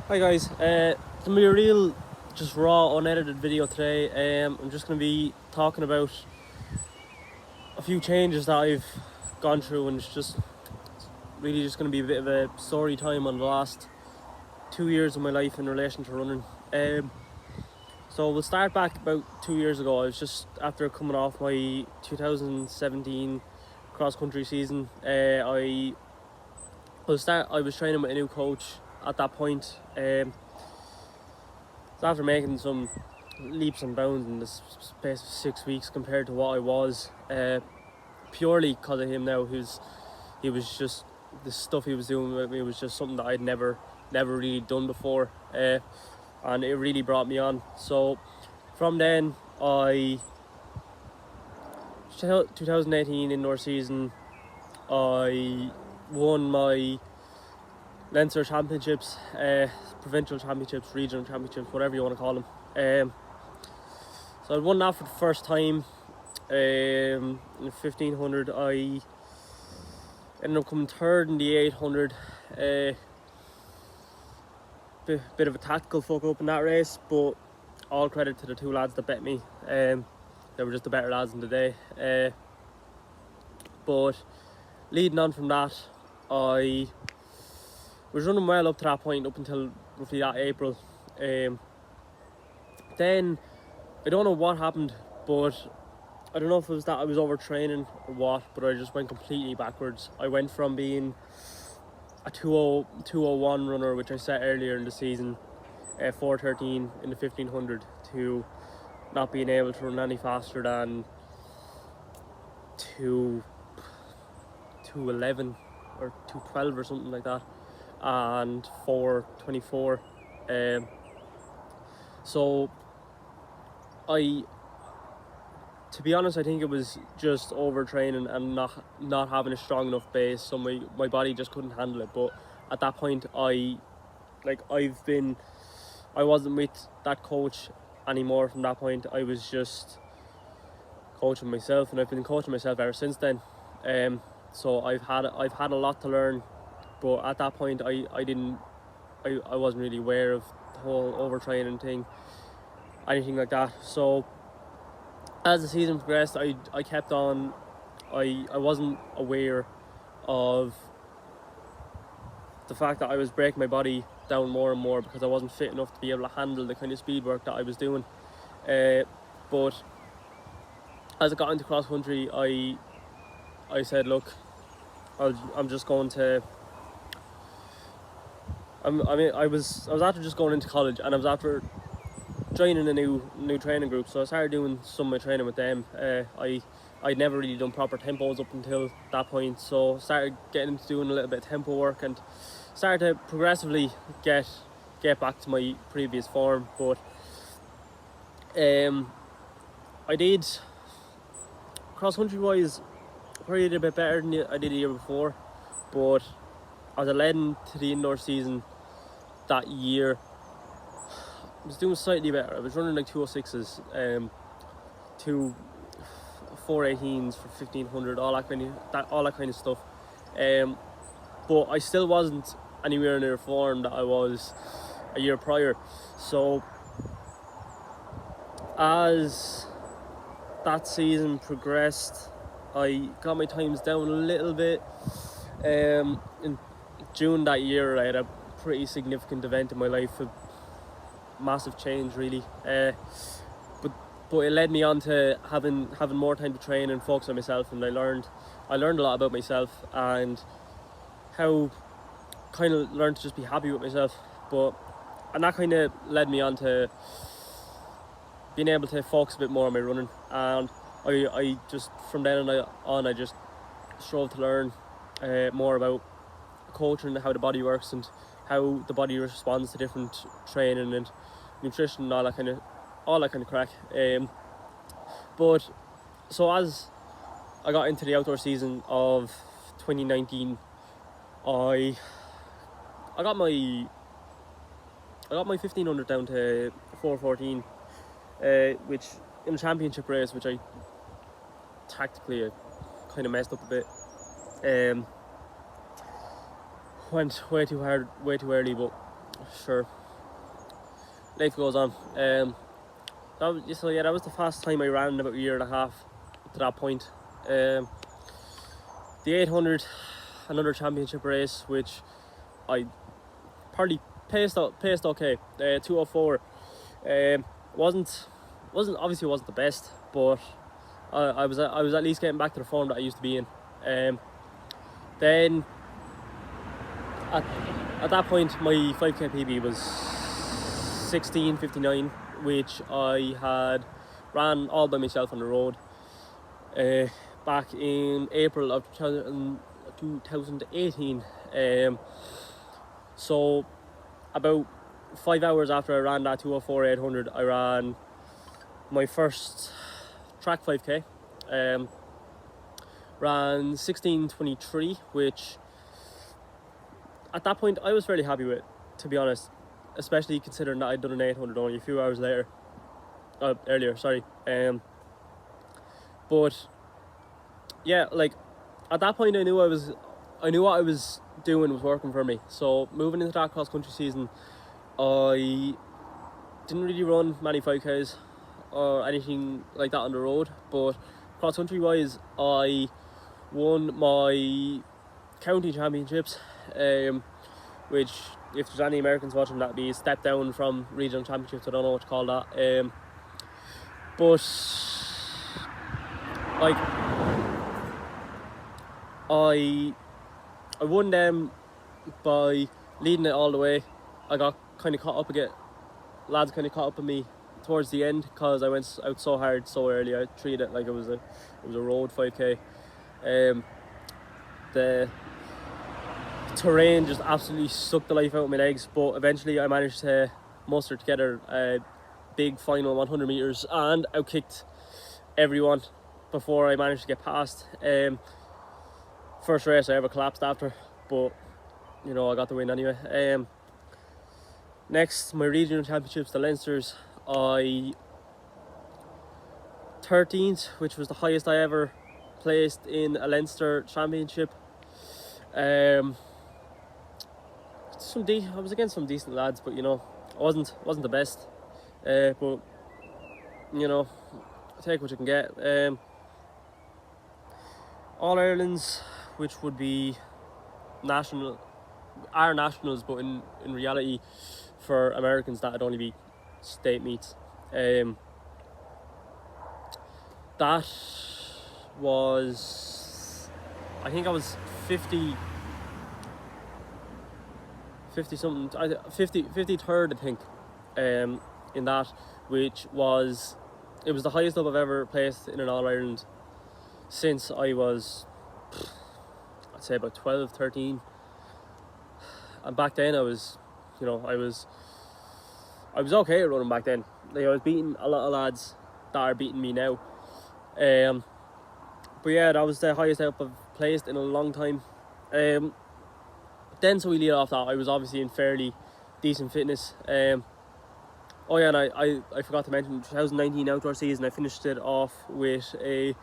Hi guys, it's gonna be a real, just raw, unedited video today. I'm just gonna be talking about a few changes that I've gone through, and it's just really just gonna be a bit of a story time on the last 2 years of my life in relation to running. So we'll start back about 2 years ago. I was just after coming off my 2017 cross country season. I was training with a new coach at that point. So after making some leaps and bounds in the space of 6 weeks compared to what I was, purely because of him now, he was just, the stuff he was doing with me was just something that I'd never really done before, and it really brought me on. So from then, 2018 indoor season, I won my Leinster Championships, provincial championships, regional championships, whatever you want to call them. So I won that for the first time. In 1500, I ended up coming third in the 800. Bit of a tactical fuck up in that race, but all credit to the two lads that bet me. They were just the better lads in the day. But leading on from that, I was running well up to that point, up until roughly that April. Then I don't know what happened, but I don't know if it was that I was overtraining or what, but I just went completely backwards. I went from being a 201 runner, which I set earlier in the season, 413 in the 1500, to not being able to run any faster than 211 or 212 or something like that, and 424. So to be honest, I think it was just overtraining and not having a strong enough base, so my body just couldn't handle it. But at that point, I wasn't with that coach anymore. From that point, I was just coaching myself, and I've been coaching myself ever since then. So I've had a lot to learn, but at that point, I wasn't really aware of the whole overtraining thing, anything like that. So as the season progressed, I kept on. I wasn't aware of the fact that I was breaking my body down more and more because I wasn't fit enough to be able to handle the kind of speed work that I was doing. But as I got into cross country, I said, look, I'm just going to. I was after just going into college, and I was after joining a new training group, so I started doing some of my training with them. I'd never really done proper tempos up until that point, so started getting into doing a little bit of tempo work and started to progressively get back to my previous form. But I did, cross country wise, probably did a bit better than I did the year before, but as I led into the indoor season that year, I was doing slightly better. I was running like 206s, 418s for 1500, all that kind of stuff. But I still wasn't anywhere near the form that I was a year prior. So as that season progressed, I got my times down a little bit. In June that year, I had a pretty significant event in my life, a massive change really. But it led me on to having more time to train and focus on myself, and I learned a lot about myself and how kind of learned to just be happy with myself. And that kind of led me on to being able to focus a bit more on my running, and I just from then on I just strove to learn more about coaching and how the body works and how the body responds to different training and nutrition and all that kind of crack. But so as I got into the outdoor season of 2019, I got my 1500 down to 414, which in a championship race, which I tactically kind of messed up a bit. Went way too hard, way too early, but sure, life goes on. That was the fastest time I ran in about a year and a half to that point. The 800, another championship race, which I probably paced okay. 2:04. Wasn't obviously wasn't the best, but I was at least getting back to the form that I used to be in. Then at that point, my 5k PB was 16:59, which I had ran all by myself on the road back in April of 2018. So about 5 hours after I ran that 2:04 800, I ran my first track 5k. Ran 16:23, which at that point I was fairly happy with, to be honest, especially considering that I'd done an 800 only a few hours earlier. But yeah, like at that point I knew what I was doing was working for me. So moving into that cross country season, I didn't really run many 5Ks or anything like that on the road, but cross country wise, I won my county championships, which, if there's any Americans watching, that'd be a step down from regional championships. I don't know what to call that. But like I won them by leading it all the way. I got kind of caught up again. Lads kind of caught up with me towards the end because I went out so hard so early. I treated it like it was a road 5k. The terrain just absolutely sucked the life out of my legs, but eventually I managed to muster together a big final 100 meters and outkicked everyone before I managed to get past. First race I ever collapsed after, but you know, I got the win anyway. Next, my regional championships, the Leinsters, I 13th, which was the highest I ever placed in a Leinster championship. I was against some decent lads, but you know, I wasn't the best. But you know, take what you can get. All Ireland's, which would be nationals, but in reality for Americans that'd only be state meets. That was, I think I was 50 something, 53rd I think, in that, which was, it was the highest up I've ever placed in an All-Ireland since I was, I'd say about 12, 13. And back then I was okay at running back then. Like, I was beating a lot of lads that are beating me now. But yeah, that was the highest up I've placed in a long time. Then, so we lead off that, I was obviously in fairly decent fitness. Oh yeah, and I forgot to mention, 2019 outdoor season, I finished it off with a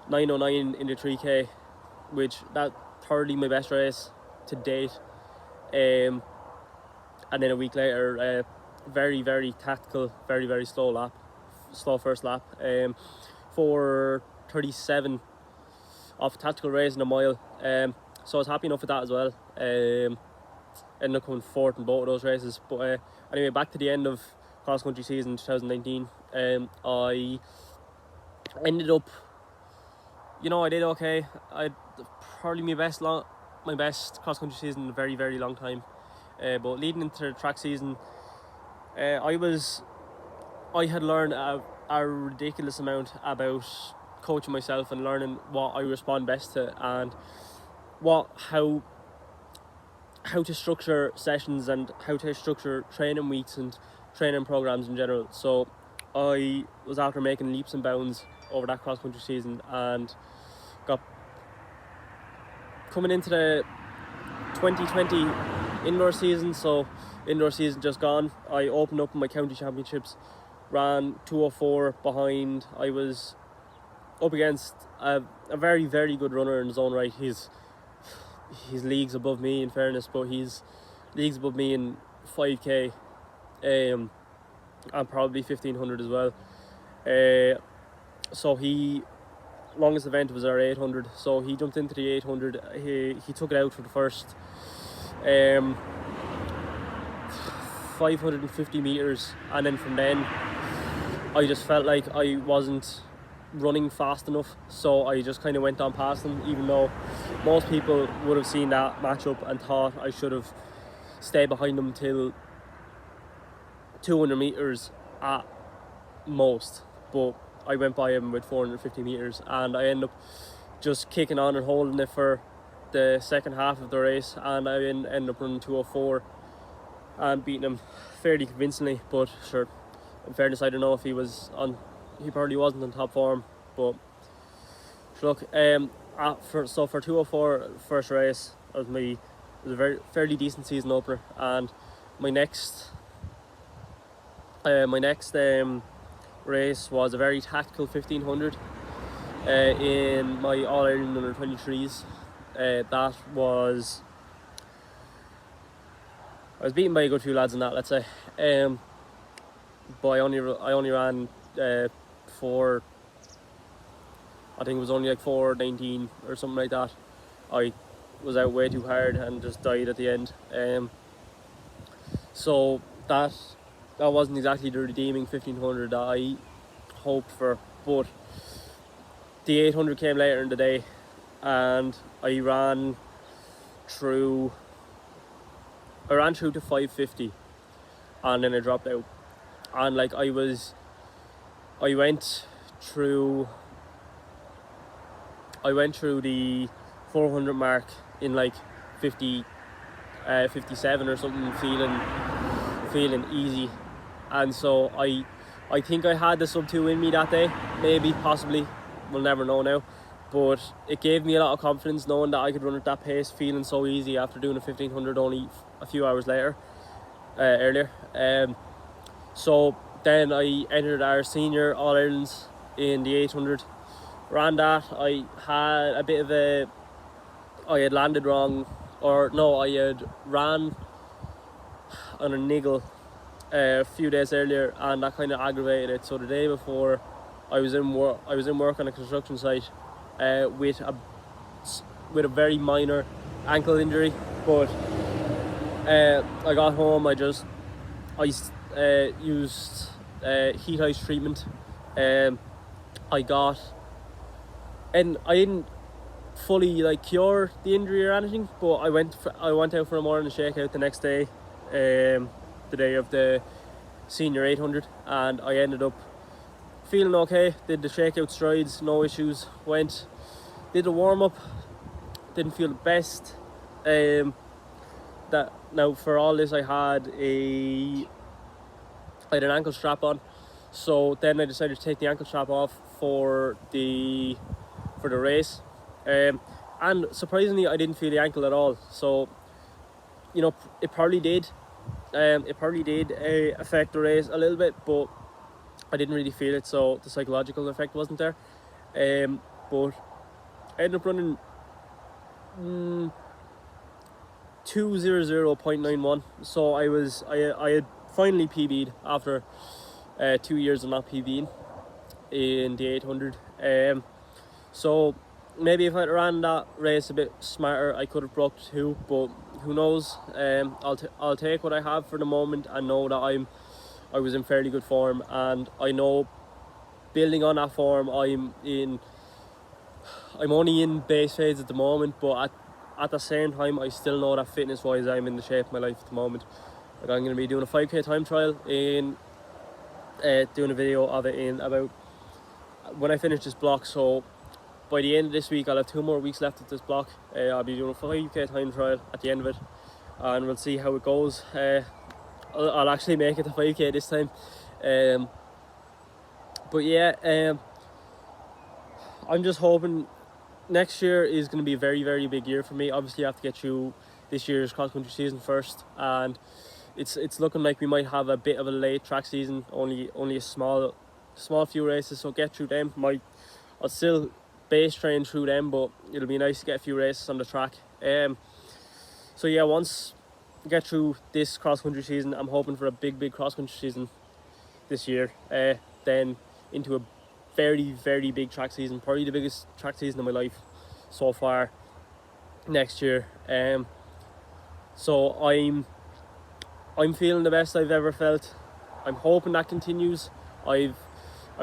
9:09 in the 3k, which that thoroughly my best race to date. And then a week later, very, very tactical, very, very slow first lap, 4:37 off a tactical race in a mile. So I was happy enough with that as well. Ended up coming fourth in both of those races. But anyway, back to the end of cross country season 2019. I ended up, you know, I did okay. I probably my best cross country season in a very, very long time. But leading into the track season, I had learned a ridiculous amount about coaching myself and learning what I respond best to, and how to structure sessions and how to structure training weeks and training programs in general. So I was after making leaps and bounds over that cross country season, and got coming into the 2020 indoor season. So indoor season just gone, I opened up my county championships, ran 2:04 behind. I was up against a very, very good runner in his own right. He's leagues above me, in fairness, but he's leagues above me in 5k, and probably 1500 as well. So he longest event was our 800, so he jumped into the 800. He took it out for the first 550 meters, and then from then I just felt like I wasn't running fast enough, so I just kind of went on past him, even though most people would have seen that matchup and thought I should have stayed behind him till 200 meters at most. But I went by him with 450 meters, and I ended up just kicking on and holding it for the second half of the race, and I ended up running 2:04 and beating him fairly convincingly. But sure, in fairness, I don't know if he probably wasn't on top form, but look, for 2:04 first race, it was a fairly decent season opener, and my next race was a very tactical 1500 in my All Ireland under 23s. I was beaten by a good few lads in that, let's say, but I only ran I think it was only like 4:19 or something like that. I was out way too hard and just died at the end. So that wasn't exactly the redeeming 1500 that I hoped for, but the 800 came later in the day, and I ran through to 550, and then I dropped out. And like I went through the 400 mark in like 57 or something, feeling easy. And so I think I had the sub 2 in me that day, maybe, possibly, we'll never know now, but it gave me a lot of confidence knowing that I could run at that pace, feeling so easy after doing a 1500 only a few hours earlier. So then I entered our senior All Irelands in the 800, ran that. I had landed wrong, or no, I had ran on a niggle a few days earlier, and that kind of aggravated it. So the day before, I was in work on a construction site with a very minor ankle injury. But I got home. I used heat ice treatment. And I didn't fully like cure the injury or anything, but I went out for a morning shakeout the next day, the day of the senior 800, and I ended up feeling okay. Did the shakeout strides, no issues. Did a warm-up, didn't feel the best. Now for all this, I had an ankle strap on, so then I decided to take the ankle strap off for the race, and surprisingly I didn't feel the ankle at all. So it probably did affect the race a little bit, but I didn't really feel it, so the psychological effect wasn't there. But I ended up running 2:00.91, so I had finally PB'd after 2 years of not PBing in the 800. So maybe if I'd ran that race a bit smarter, I could have broke 2, but who knows. I'll take what I have for the moment, and know that I was in fairly good form, and I know building on that form, I'm only in base phase at the moment, but at the same time I still know that fitness wise I'm in the shape of my life at the moment. Like, I'm going to be doing a 5k time trial doing a video of it in about when I finish this block. So by the end of this week, I'll have 2 more weeks left of this block. I'll be doing a 5k time trial at the end of it, and we'll see how it goes. I'll actually make it to 5k this time. But yeah, I'm just hoping next year is going to be a very, very big year for me. Obviously I have to get through this year's cross-country season first, and it's looking like we might have a bit of a late track season, only a small few races, so get through them. I'll still base train through them, but it'll be nice to get a few races on the track. So yeah, once get through this cross-country season. I'm hoping for a big cross-country season this year, then into a very big track season, probably the biggest track season of my life so far next year. So I'm feeling the best I've ever felt. I'm hoping that continues. I've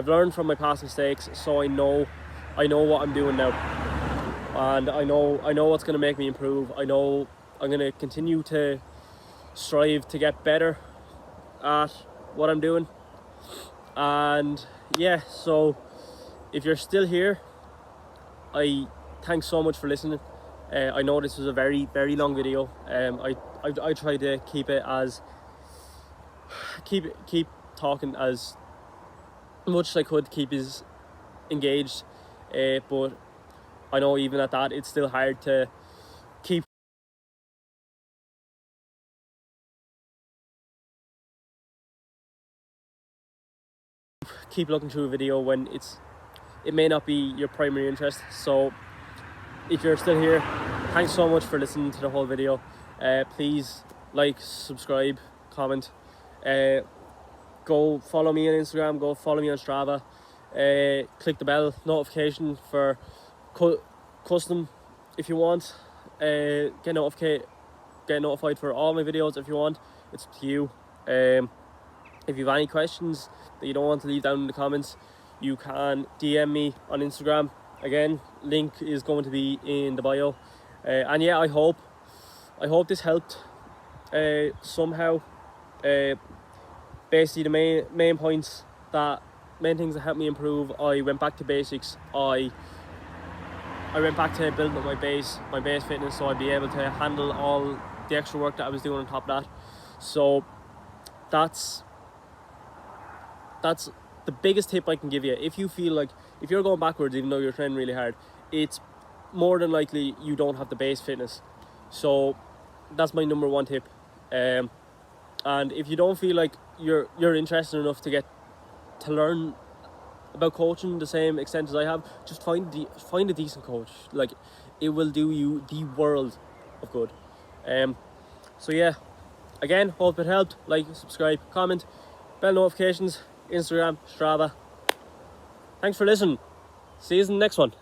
learned from my past mistakes, so I know what I'm doing now, and I know what's going to make me improve. I know I'm going to continue to strive to get better at what I'm doing. And yeah, so if you're still here, I thanks so much for listening. I know this was a very long video. I try to keep it as keep talking as much as I could, keep us engaged, but I know even at that it's still hard to keep looking through a video when it may not be your primary interest. So if you're still here, thanks so much for listening to the whole video. Please like, subscribe, comment, go follow me on Instagram, go follow me on Strava, click the bell notification for custom if you want, get notified for all my videos if you want. It's up to you. If you have any questions that you don't want to leave down in the comments, you can DM me on Instagram. Again, link is going to be in the bio. And yeah, I hope this helped somehow. Basically, the main points main things that helped me improve. I went back to basics. I went back to building up my base fitness, so I'd be able to handle all the extra work that I was doing on top of that. So that's the biggest tip I can give you. If you feel like if you're going backwards, even though you're training really hard, it's more than likely you don't have the base fitness. So that's my number one tip. And if you don't feel like you're interested enough to learn about coaching the same extent as I have, just find a decent coach. Like, it will do you the world of good. So yeah, again, hope it helped. Like, subscribe, comment, bell notifications, Instagram, Strava. Thanks for listening. See you in the next one.